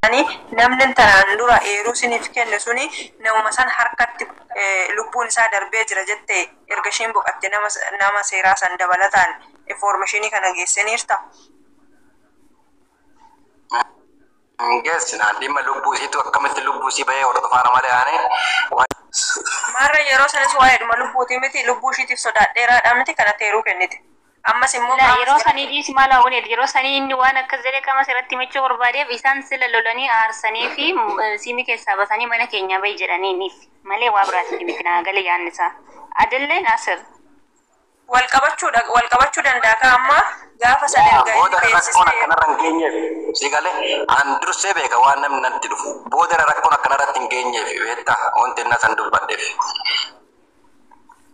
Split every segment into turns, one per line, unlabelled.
namni tanaan dura eeruu siniif kenne suni nama san harkatti lubbuun isaa darbee jira jettee erga ishiin boqatte nama seeraa san dabalataan informationii kana geessaniirta.
Geessina dhimma lubbuu isiitu akkamitti lubbuu isii bahee hordofaa nama le'aane.
Maarra yeroo sanis waa'ee dhuma lubbuutii miti lubbuu ishiitiif sodaadheeraadhaa miti kanatti eeruu kennite. Ammas immoo
yeroo sanii dhiisi maal haa'uun yeroo sanii inni waan akkas jedhee qamas irratti michuu barbaadeef isaan sila lolanii aarsanii fi siimii keessaa basanii mana keenya bahi jedhaniiniif malee waa biraatti miti naagalee yaannisaa adilleen asir
wal qabachuu danda'a ka amma gaafa sana erga
booda rakkoon akkanarra hin geenyeef sigalee an dursee beeka waan namni natti dhufu booda rakkoon akkanarratti hin geenyeef beektaa wanti inni san dubbadheef.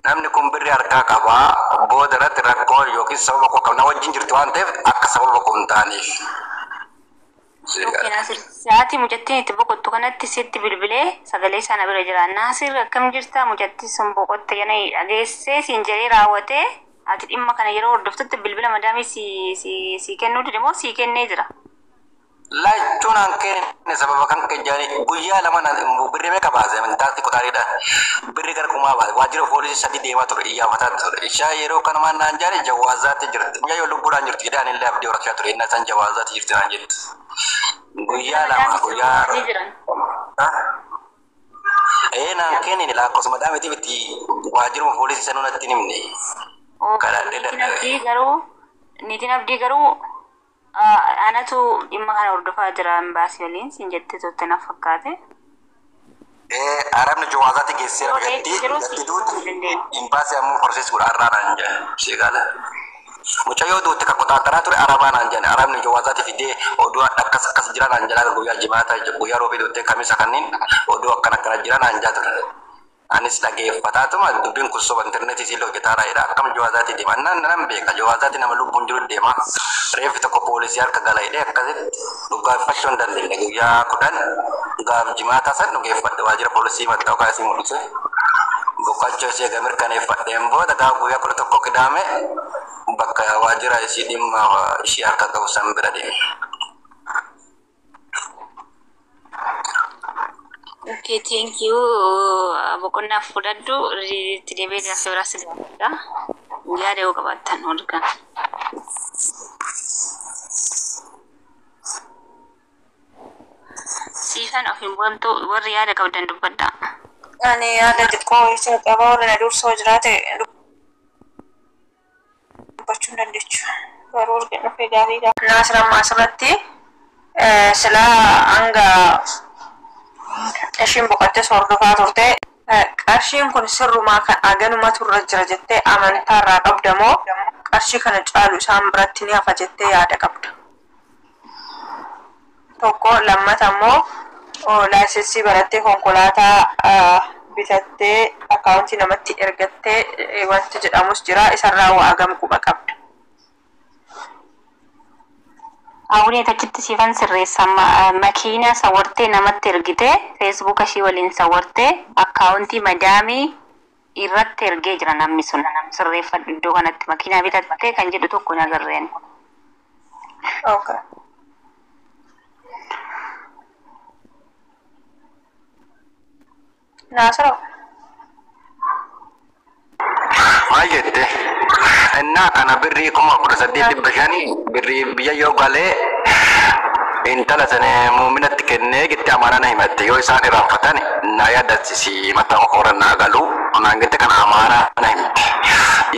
Namni kun birrii harkaa qabaa booda irratti rakkoo yookiin sababa koo qabna wajjin jirtu waan ta'eef akka sababa koo hin taaneef.
Sa'aatii mucattiin itti boqottu kanatti sitti bilbilee sagalee sana bira jira. Naasir akkam jirta mucattiin sun boqotte jedhanii dhageessee siin jedhee raawwatee ati dhimma kana yeroo hordoftutti bilbila madaamii si kennuu dide moo si kennee jira?
Laachuun hanqeen sababa kan kejjaani guyyaa lama birrii meeqa baase amantaatti qotaariidha birrii gara kumaa baase waajjira poolisii sadii deemaa ture iyyafataa ture ishaa yeroo kana naan jaare jawaazaatti jirti guyyaa yoo lubbuudhaan jirti jedhaan illee abdii horachaa ture inni isaan jawaazaatti jirti naan jetti guyyaa lama guyyaa naan kennini lakkoofsa madaamitiif itti waajjiruma poolisii sanuu natti himne.
Niitiin abdii garuu anatu dhimma kana hordofaa jira embaasii waliin siin jettee turte na fakkaate.
Arabni jawaazaatti geessee gatti duuti embaasii ammoo prosees godhaa naan jedhe sheegala. Mucayyoo duuti kan qotaataraa ture arabaa naan jedhe arabni jawaazaatti fidee oduu akkas jira naan jedha guyyaa jimaata guyyaa roobii duuti kamisa kanniin oduu akkana jira naan jedha ture. Anis dhageeffataatuma dubbiin kun soba intarneetii siillee hojjetaadha jedha akkam jawaazaatti deema nan beeka jawaazaatti nama lubbuun jiru deema reeffi tokko poolisii harka gala hidhee akkasitti dhugaafachuu hin dandeenye guyyaa 10 gaaf jimaataa san dhugeeffadhe waajjira poolisii mataa okaa isii mul'ise boqachoo ishee ga mirkaneeffadheen booda gaaf guyyaa 11 qidaame bakka waajjira isii dhimma ishii harka qabu san bira deeme.
Okay, thank you. Boqonnaa fudhadhu itti deebi'ee gaafa biraas gaafadha. Yaada yoo qabaattan holqa. Siifan of hin bu'amtu warri yaada qabdan dubbadha.
Ani yaada xiqqoo isin qaba warri na dursoo jiraate dubbachuu hin dandeechu. Garuu arginu dhufee gaarii gaafa. Naasir amma asirratti silaa hanga ishiin boqottee hordofaa turte qarshiin kun sirrumaa kan aganuma turre jira jettee amantaarraa qabda moo qarshii kana caalu isaan biratti ni hafa jettee yaada qabda? Tokko lammata immoo laayisensii barattee konkolaataa bitattee akkaawuntii namatti ergattee wanti jedhamus jira isarraa waa agam quba qabda?
Awulee tachitti siifan sirreessa makiina sawartee namatti ergite feesbuuka ishii waliin sawartee akkaawuntii madaamii irratti ergee jira namni sun sirreeffadhu iddoo kanatti makiinaa bitattee kan jedhu tokko hin agarreen.
Okay. Naasir.
Maal jette? Innaa kana birrii 18,500 birrii biyya yoo galee intala sana muuminatti kennee gitti amaana na himatte yoo isaan irraanfatan na yaadachiisi mataa horan na galu naan gitti kana amaana na himte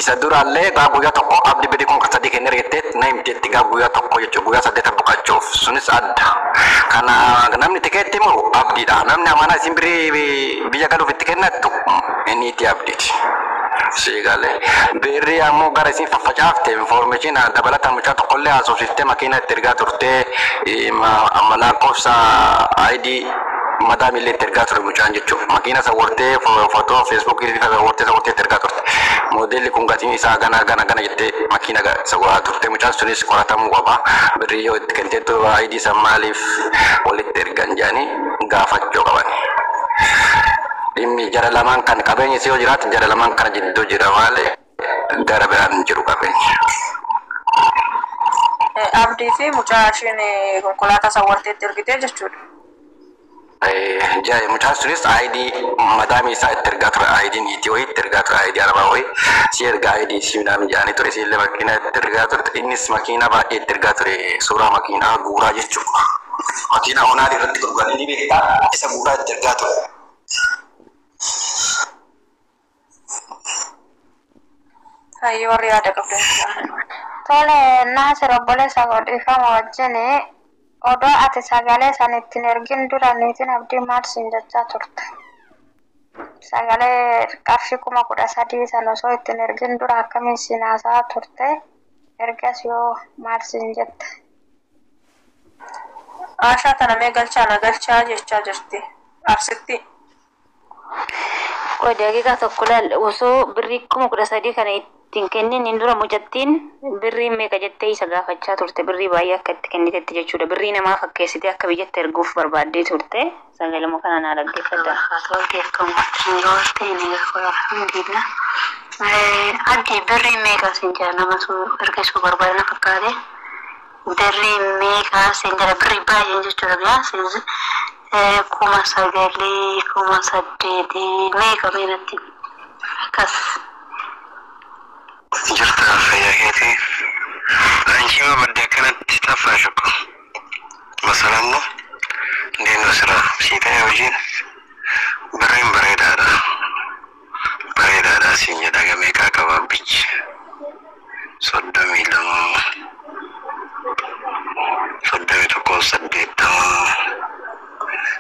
isa duraallee gaa guyyaa tokko abdi birrii 3 kennee ergite na himteetti gaa guyyaa tokko jechuun guyyaa 8 boqachuuf sunis adda kana namni tikeetti immoo abdiidha namni amaana isin birrii biyya galuuf itti kennattu inni itti abdiiti. Sigale birri ammoo gara isin faffacaafte information dabalata mucaa tokkollee haasofsiftee makiina itti ergaa turte lakkoofsa ID madaamillee itti ergaa ture mucaan jechuudha makiina sawartee footoo feesbuukii irratti sawartee itti ergaa turte moodelli kun gatiin isaa gana jettee makiina sawaraa turte mucaan sunis qoratamuu qaba birri yoo itti kenteetu ID san maaliif walitti ergan jedhanii gaafachuu qaban. Dhimmi jara lamaan kan qabeenya isii yoo jiraatu jara lamaan kana jidduu jira malee gara biraan jiru qabeenya.
abdii fi mucaa isheen konkolaataa sawwarteetti ergitee jechuudha.
Jai mucaa sunis ID madami isa itti ergaa ture ID niitii wayii itti ergaa ture ID arabaa wayii si ergaa ID si midhaan jaanii ture si illee makiinaa itti ergaa ture innis makiinaa baay'ee itti ergaa ture suuraa makiinaa guuraa jechuudha. Makiinaa onaa irratti gurguranii ni beektaa isa guuraa itti ergaa ture.
Hayyoo warri yaada qabdan.
Tole Naasir obboleessa godhiifama wajjin odoo ati sagalee san ittiin ergin dura niitiin abdii maal siin jechaa turte? Sagalee qarshii 13,000 san osoo ittiin ergin dura akkamiin siin haasaa turte? Ergas yoo maal siin jette?
Aashaa tana mee galchaa jechaa jirti. Arsitti.
Qoy daqiiqaa tokko laal osoo birrii 13,000 kana ittiin kennin hin dura mucattiin birrii meeqa jettee isa gaafachaa turte birrii baay'ee akka itti kennitetti jechuudha. Birrii namaa fakkeessitee akka biyyatti erguuf barbaaddee turte sagaluma kana naa dhaggeeffadha.
Addi birrii meeqa siin jira namatu ergisuu barbaadana fakkaate. Birrii meeqa siin jira birrii baay'ee jechuudha biyaa 9,000 8,000 meeqa meenatti akkas.
Jirta fayyaa keetii anchi ma badda kanatti taffaa shakku masalanno deemnu sira siitee hojiin birriin bareedaadha siin jedha gameeqaa qaba bichi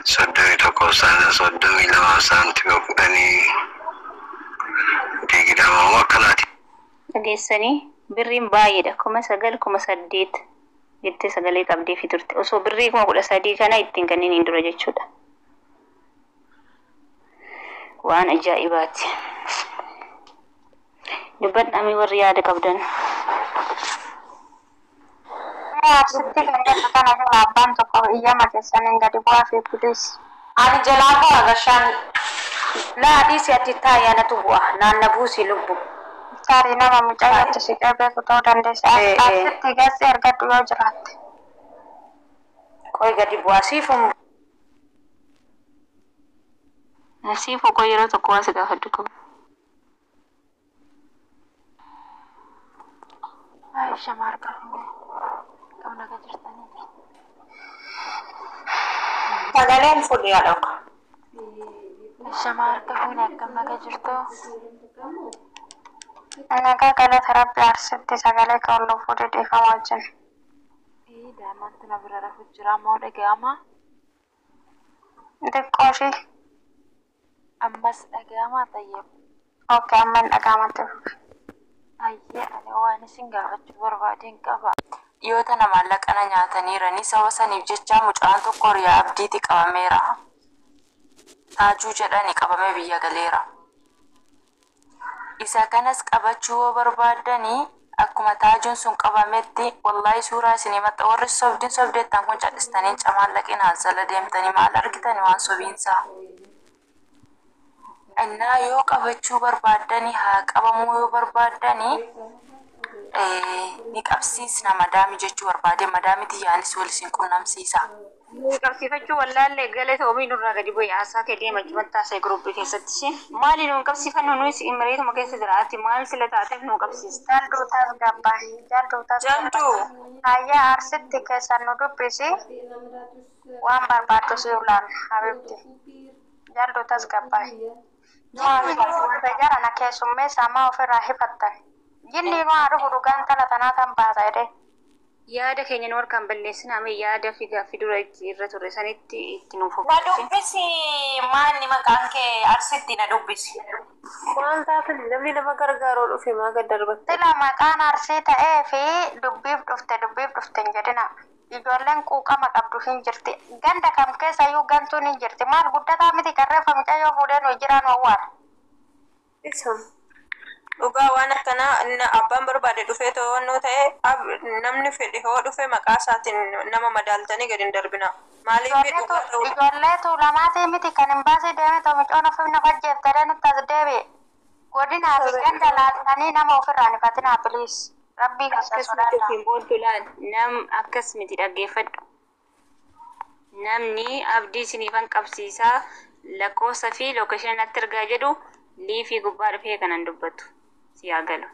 32 32 saantima kudhanii digdama akkanaati.
Dhageessanii birriin baay'eedha 9,908 jettee sagalee qabdee fi turte osoo birrii 13,000 kana ittiin kanneen hin dura jechuudha. Waan ajaa'ibaati. Dubbadhamii warri yaada qabdan.
Arsitti kan kana abbaan tokko iyyama keessaniin gadi bu'aa fi kulis.
Ani jalaa bu'aa gashaan laadhii si'atti taayyaanatu bu'a naanna buusii lubbu.
Sari nama mucayyatti si qabee kutoo dandeessa. Arsitti gassi argadhu yoo jiraatte.
Qoy gadi bu'aa siifuun.
Siifu qoy yeroo tokko waan si gaafadhu qabu.
Aisha marga kamna ka jirtanii.
Sagaleen fuudhee haadha.
Aisha marga kun kamna ka jirtu. Nagaa galata rabbi arsitti sagalee kaawwannoo fuudhee dhiifama wajjin. Daa'immantu na bira rafu jira moo dhaga'ama? Xiqqooshii. Ammas dhaga'ama tayyab. Ookee amma hin dhaga'amatti. Ayyee ani waan isin gaafachuu barbaadeen qaba.
Dhiyoota nama laqana nyaataniiranii saba saniif jecha mucaan tokko riyaa abdiiti qabameera. Taajuu jedhani qabamee biyya galeera. Isa kanas qabachuu yoo barbaadanii akkuma taajuun sun qabametti wallahi suuraa isinii maxxa warri sobdeettan kun cadhistanii camaan laqinaan sala deemtanii maal argitanii waan sobiinsaa. Innaa yoo qabachuu barbaadanii haa qabamuu yoo barbaadanii ni qabsiisna madaami jechuu barbaade madaamiti yaanis wal isin qunnamsiisa.
Qabsiifachuu wallaallee galee ta'uu nurraa gadi bu'ee haasaa kee deema jimattaa isaa guruubii keessatti isheen maali nuun qabsiifannu nuyi imireetuma keessa jiraatti maal sila taateef nuun qabsiista.
Jalduutaas gabbaa jalduutaas hayyaa arsitti keessan nu dubbisi waan barbaaddu si ulaan habibti jalduutaas gabbaa. Jara na keessummeessa amma ofirraa hifattan. Jinni maa dhufu dhugaan tala tanaa tan baata jedhee.
Yaada keenya nu harkaan balleessinaa mee yaada fi gaaffii dura irra turre sanitti itti nuuf
Na dubbisi maanni maqaan kee arsitti na dubbisi.
Maal taate namni nama gargaaruu dhufe maa gad darbatte.
Sila maqaan arsii ta'ee fi dubbiif dhufte hin jedhina. Ijoolleen quuqama qabdu hin jirti. Ganda kam keessa iyyuu gantuun hin jirti. Maal guddataa miti qarreeffa mucayyoo fuudhee nu jiraan owwaara.
Isam. Dhugaa waan akkanaa abbaan barbaade dhufee to'annoo ta'e namni fedhe hoo dhufe maqaa isaatiin nama madaaltanii gadi hin darbina. Maaliif dhugaa ta'u?
Ijoollee tuulamaatii miti kan hin baasee deeme ta'u mucoon ofiif na fajjeeftee nutti as deebi'e. Godinaa fi ganda laaltanii nama ofirraa hifatinaa biliis. Rabbii keessa
akkas miti
sodaadha.
ofiin boontu laal nam akkas miti dhaggeeffadhu. Namni abdii isiniifan qabsiisaa lakkoofsa fi lookeeshinii natti ergaa jedhu liifii gubbaa dhufee kanan dubbatu si haa galu.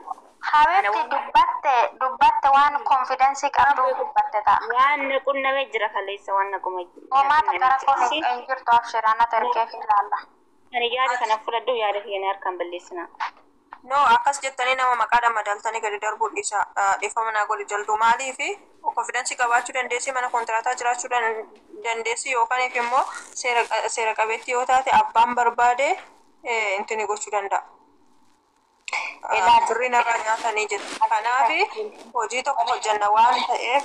Habeetti dubbatte waan konfidensii qabdu dubbatte ta'a.
Waan naqunnamee jira kaleessa waan naquma
Homaata gara foon hin jirtu abshiraana terkee fi ilaalla.
ani yaada kana fudhadhu yaada keenya harkaan balleessina.
No, akkas jettanii nama maqaadhaan madaaltanii gadi darbuu dhiifama naa godhi jaltuu maaliifi konfidensii qabaachuu dandeessi mana kontiraataa jiraachuu dandeessi yookaan immoo seera qabeettii yoo taate abbaan barbaade intini gochuu danda'a. Birrii narraa nyaatanii jettu. Kanaaf hojii tokko hojjanna waan ta'eef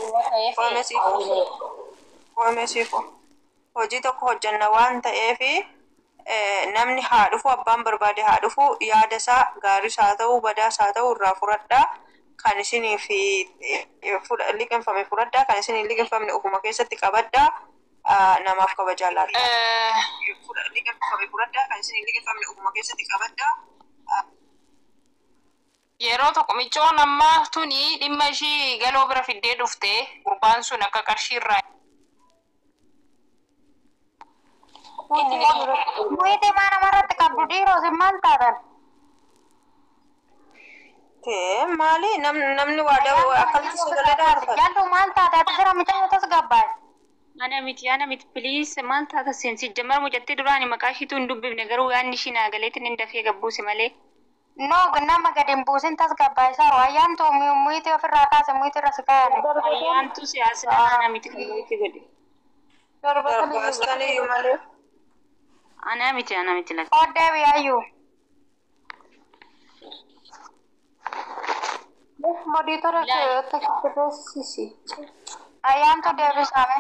qoomesiifu hojii tokko hojjanna waan ta'eef namni haa dhufu abbaan barbaade haa dhufu yaada isaa gaarii haa ta'u badaa haa ta'u irraa fudhadhaa kan isiniif liqinfame fudhadhaa kan isin liqinfamne ofuma keessatti qabadhaa namaaf kabajaa laata. Liqinfame fudhadhaa kan isin liqinfamne ofuma keessatti qabadhaa.
Yeroo tokko michoon amma tuni dhimma ishii galoo bira fiddee dhufte gurbaan sun akka qarshii irraa
Muhiti mana maratti qabdu dhiiroo sin maal taatan?
Maali namni waadaa akkamitti sagalee dhaarfata?
Jallu maal taate ati sira michoo tas gabbaa?
Ana miti please maal taata seensi jamar mucattee duraani maqaa ishiitu hin dubbifne garuu yaadni ishii naagaleetiin hin dafee gabbuuse malee.
No, nama gadi hin buusin tas gabbaa isaa ayyaantu muhiti ofirraa kaase muhiti irra si kaayane.
Ayyaantu siyaasni ana miti kan muhiti godhe.
Darbaasanii malee.
Ana miti lakki.
Oddee biyyaayyuu.
Monitora keessa
Ayyaantu deebisame.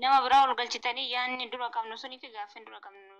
Nama biraa ol galchitanii yaadni dura qabnu sunii fi gaaffin dura qabnu